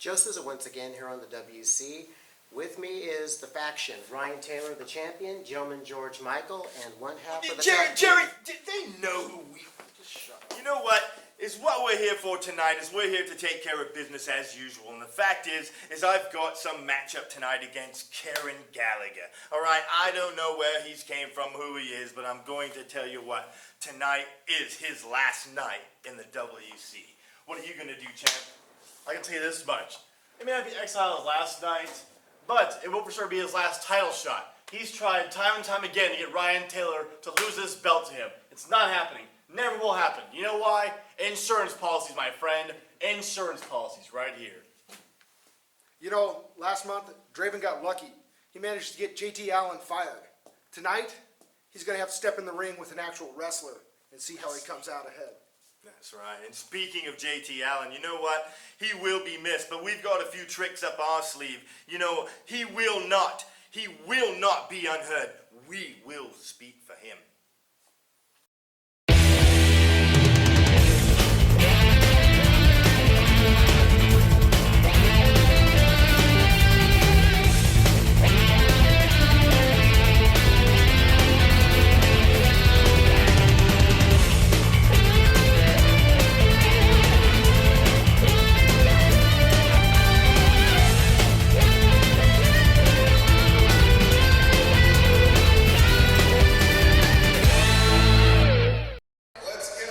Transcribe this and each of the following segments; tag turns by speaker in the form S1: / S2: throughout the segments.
S1: Joe Souza once again here on the WC. With me is the faction, Ryan Taylor, the champion, Gentleman George Michael, and one half of the
S2: Jerry, they know who we... Just shut up. You know what? Is what we're here for tonight is we're here to take care of business as usual. And the fact is I've got some matchup tonight against Karen Gallagher. All right, I don't know where he's came from, who he is, but I'm going to tell you what. Tonight is his last night in the WC. What are you going to do, champ?
S3: I can tell you this much. It may not be Exile's last night, but it will for sure be his last title shot. He's tried time and time again to get Ryan Taylor to lose this belt to him. It's not happening. Never will happen. You know why? Insurance policies, my friend. Insurance policies right here.
S4: You know, last month, Draven got lucky. He managed to get JT Allen fired. Tonight, he's going to have to step in the ring with an actual wrestler and see how he comes out ahead.
S2: That's right. And speaking of JT Allen, you know what? He will be missed, but we've got a few tricks up our sleeve. You know, he will not be unheard. We will speak for him.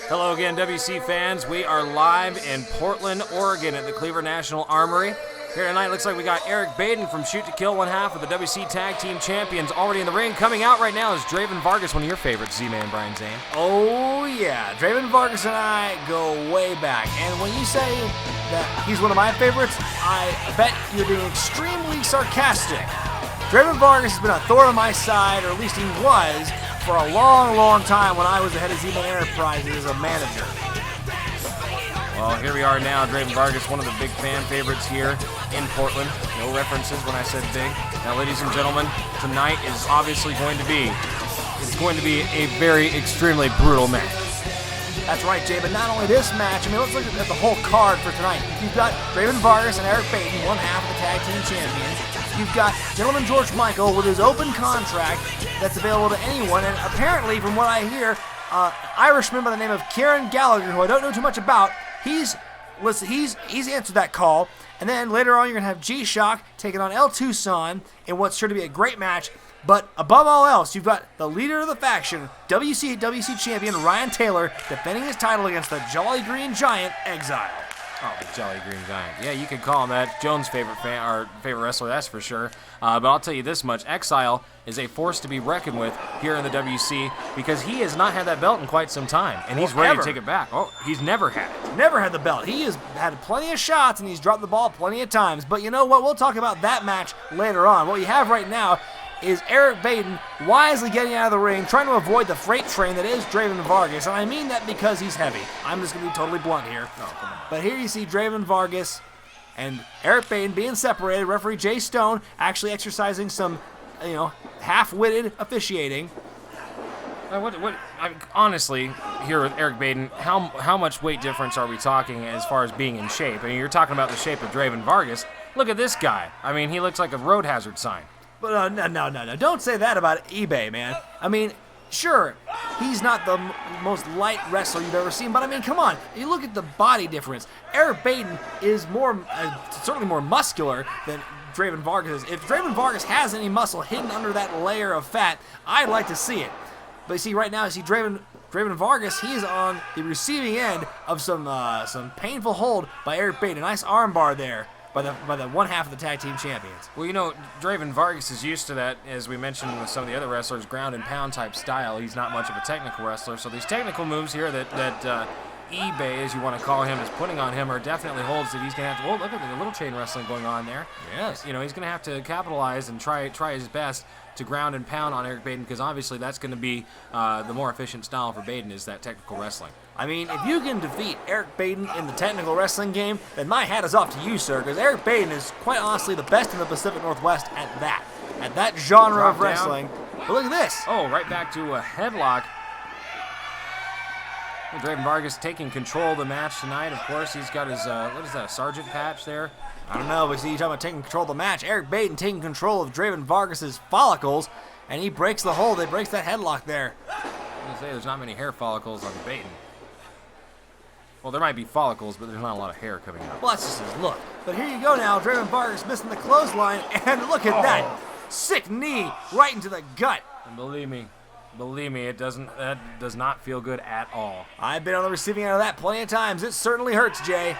S5: Hello again, WC fans. We are live in Portland, Oregon at the Cleaver National Armory. Here tonight, looks like we got Erik Baeden from Shoot to Kill, one half of the WC Tag Team Champions, already in the ring. Coming out right now is Draven Vargas, one of your favorites, Z-Man Brian Zane.
S6: Oh yeah, Draven Vargas and I go way back. And when you say that he's one of my favorites, I bet you're being extremely sarcastic. Draven Vargas has been a thorn on my side, or at least he was, for a long, long time when I was the head of Z-Man Enterprises as a manager.
S5: Well, here we are now. Draven Vargas, one of the big fan favorites here in Portland. No references when I said big. Now, ladies and gentlemen, tonight is obviously going to be a very extremely brutal match.
S6: That's right, Jay, but not only this match, I mean, let's look at the whole card for tonight. You've got Draven Vargas and Erik Baeden, one half of the Tag Team Champions. You've got Gentleman George Michael with his open contract that's available to anyone, and apparently, from what I hear, Irishman by the name of Karen Gallagher, who I don't know too much about, he's answered that call. And then later on, you're going to have G-Shock taking on El Tucson in what's sure to be a great match. But above all else, you've got the leader of the faction, WC champion Ryan Taylor, defending his title against the Jolly Green Giant, Exile.
S5: Oh, the Jolly Green Giant. Yeah, you could call him that. Jones' favorite wrestler, that's for sure. But I'll tell you this much. Exile is a force to be reckoned with here in the WC because he has not had that belt in quite some time, and he's ready to take it back. Oh, he's never had it.
S6: Never had the belt. He has had plenty of shots, and he's dropped the ball plenty of times. But you know what? We'll talk about that match later on. What you have right now is Erik Baeden wisely getting out of the ring, trying to avoid the freight train that is Draven Vargas, and I mean that because he's heavy. I'm just going to be totally blunt here.
S5: Oh, come on.
S6: But here you see Draven Vargas and Erik Baeden being separated. Referee Jay Stone actually exercising some, half-witted officiating.
S5: Honestly, here with Erik Baeden, how much weight difference are we talking as far as being in shape? I mean, you're talking about the shape of Draven Vargas. Look at this guy. I mean, he looks like a road hazard sign.
S6: But no. Don't say that about eBay, man. I mean, sure, he's not the most light wrestler you've ever seen, but I mean, come on. You look at the body difference. Erik Baeden is certainly more muscular than Draven Vargas is. If Draven Vargas has any muscle hidden under that layer of fat, I'd like to see it. But you see, right now, Draven Vargas, he is on the receiving end of some painful hold by Erik Baeden. A nice armbar there by the one half of the Tag Team Champions.
S5: Well, Draven Vargas is used to that, as we mentioned with some of the other wrestlers, ground and pound type style. He's not much of a technical wrestler, so these technical moves here that eBay, as you want to call him, is putting on him are definitely holds that he's going to have to. Well, look at the little chain wrestling going on there.
S6: Yes.
S5: He's going to have to capitalize and try his best to ground and pound on Erik Baeden, because obviously that's going to be the more efficient style for Baeden, is that technical wrestling.
S6: I mean, if you can defeat Erik Baeden in the technical wrestling game, then my hat is off to you, sir, because Erik Baeden is quite honestly the best in the Pacific Northwest at that genre of wrestling. But look at this.
S5: Oh, right back to a headlock. Draven Vargas taking control of the match tonight. Of course, he's got his, what is that, sergeant patch there?
S6: I don't know, but see, you're talking about taking control of the match. Erik Baeden taking control of Draven Vargas' follicles, and he breaks the hold. He breaks that headlock there.
S5: I was going to say, there's not many hair follicles on Baeden. Well, there might be follicles, but there's not a lot of hair coming out.
S6: Well, that's just his look. But here you go now, Draven Vargas missing the clothesline, and look at that sick knee right into the gut.
S5: And believe me, that does not feel good at all.
S6: I've been on the receiving end of that plenty of times. It certainly hurts, Jay.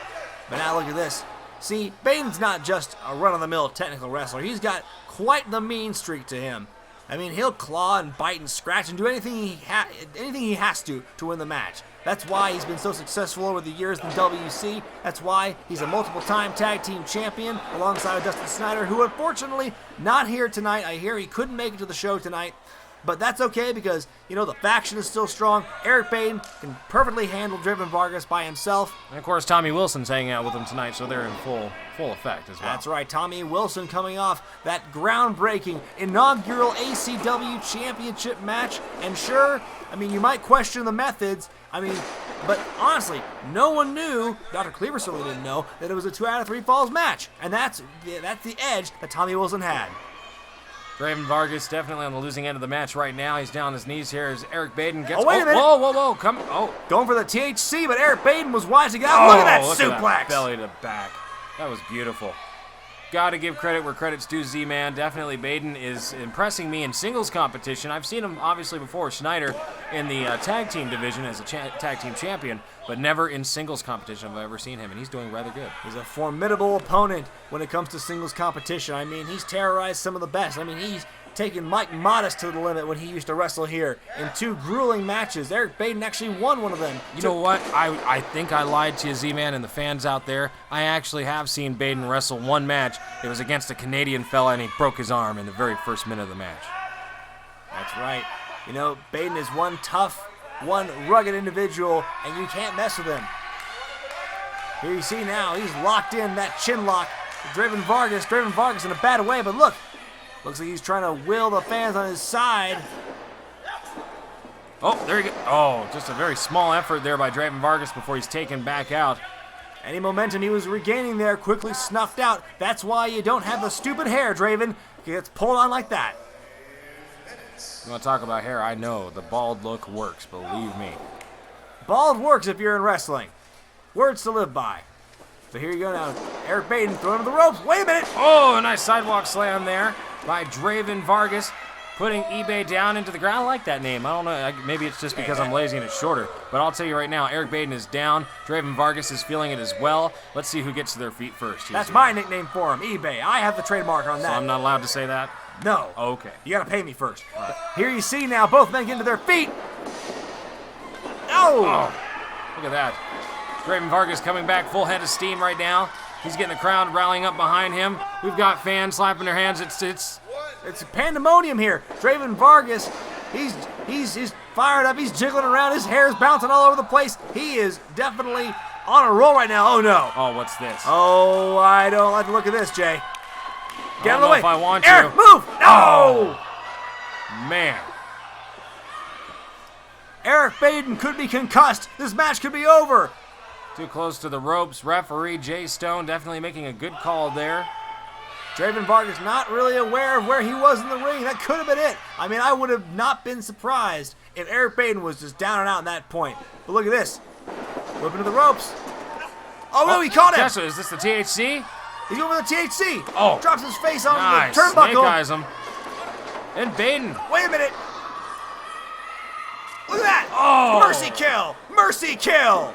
S6: But now look at this. See, Baden's not just a run-of-the-mill technical wrestler. He's got quite the mean streak to him. I mean, he'll claw and bite and scratch and do anything he has to win the match. That's why he's been so successful over the years in WC. That's why he's a multiple-time tag team champion alongside Dustin Snyder, who unfortunately not here tonight. I hear he couldn't make it to the show tonight. But that's okay because, you know, the faction is still strong. Erik Baeden can perfectly handle Draven Vargas by himself.
S5: And of course, Tommy Wilson's hanging out with him tonight, so they're in full effect as well.
S6: That's right, Tommy Wilson coming off that groundbreaking inaugural ACW championship match. And sure, I mean, you might question the methods. But honestly, no one knew, Dr. Cleaver certainly didn't know, that it was a 2 out of 3 falls match. And that's the edge that Tommy Wilson had.
S5: Draven Vargas definitely on the losing end of the match right now. He's down on his knees here as Erik Baeden gets...
S6: Oh, wait a minute.
S5: Whoa, come...
S6: Going for the THC, but Erik Baeden was wise to get out. Look at that suplex.
S5: That belly to back. That was beautiful. Got to give credit where credit's due, Z-Man. Definitely Baeden is impressing me in singles competition. I've seen him, obviously, before Schneider in the tag team division as a tag team champion, but never in singles competition have I ever seen him, and he's doing rather good.
S6: He's a formidable opponent when it comes to singles competition. I mean, he's terrorized some of the best. I mean, he's taken Mike Modest to the limit when he used to wrestle here in 2 grueling matches. Erik Baeden actually won one of them.
S5: You know what? I think I lied to you, Z-Man, and the fans out there. I actually have seen Baeden wrestle one match. It was against a Canadian fella, and he broke his arm in the very first minute of the match.
S6: That's right. You know, Baeden is one tough, one rugged individual, and you can't mess with him. Here you see now, he's locked in that chin lock. Draven Vargas in a bad way, but look. Looks like he's trying to will the fans on his side.
S5: Oh, there you go. Oh, just a very small effort there by Draven Vargas before he's taken back out.
S6: Any momentum he was regaining there quickly snuffed out. That's why you don't have the stupid hair, Draven. It gets pulled on like that.
S5: You want to talk about hair? I know. The bald look works, believe me.
S6: Bald works if you're in wrestling. Words to live by. So here you go now. Erik Baeden throwing him the ropes. Wait a minute.
S5: Oh, a nice sidewalk slam there by Draven Vargas, putting eBay down into the ground. I like that name. I don't know. Maybe it's just because I'm lazy and it's shorter. But I'll tell you right now, Erik Baeden is down. Draven Vargas is feeling it as well. Let's see who gets to their feet first.
S6: That's my nickname for him, eBay. I have the trademark on that.
S5: So I'm not allowed to say that?
S6: No.
S5: Okay.
S6: You gotta pay me first. Right. Here you see now both men getting to their feet. Oh!
S5: Look at that. Draven Vargas coming back full head of steam right now. He's getting the crowd rallying up behind him. We've got fans slapping their hands. It's
S6: pandemonium here. Draven Vargas, he's fired up. He's jiggling around. His hair's bouncing all over the place. He is definitely on a roll right now. Oh no.
S5: Oh, what's this?
S6: Oh, I don't like the look of this, Jay. Get out of the way.
S5: If I want
S6: Erik,
S5: to.
S6: move! No!
S5: Man.
S6: Erik Baeden could be concussed. This match could be over.
S5: Too close to the ropes. Referee Jay Stone definitely making a good call there.
S6: Draven Vargas not really aware of where he was in the ring. That could have been it. I mean, I would have not been surprised if Erik Baeden was just down and out at that point. But look at this. Whipping to the ropes. Oh, no, he caught him.
S5: Is this the THC?
S6: He's going for the THC.
S5: Oh.
S6: Drops his face onto
S5: Nice.
S6: the turnbuckle.
S5: Snake eyes him. And Baeden.
S6: Wait a minute. Look at that.
S5: Oh.
S6: Mercy kill. Mercy kill.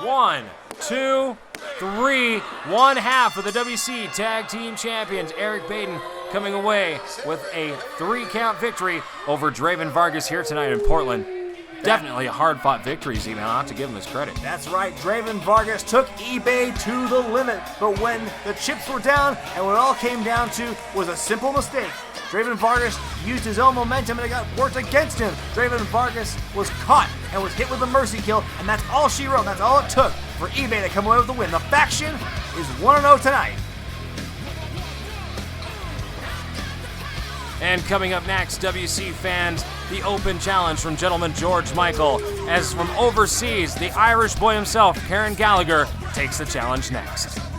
S5: 1, 2, 3. 1/2 of the WC Tag Team Champions. Erik Baeden coming away with a 3-count victory over Draven Vargas here tonight in Portland. Definitely a hard-fought victory, Z-Man. I'll have to give him his credit.
S6: That's right. Draven Vargas took eBay to the limit. But when the chips were down and what it all came down to was a simple mistake. Draven Vargas used his own momentum and it got worked against him. Draven Vargas was caught and was hit with a mercy kill, and that's all she wrote. That's all it took for eBay to come away with the win. The faction is 1-0 tonight.
S5: And coming up next, WC fans, the open challenge from Gentleman George Michael. As from overseas, the Irish boy himself, Karen Gallagher, takes the challenge next.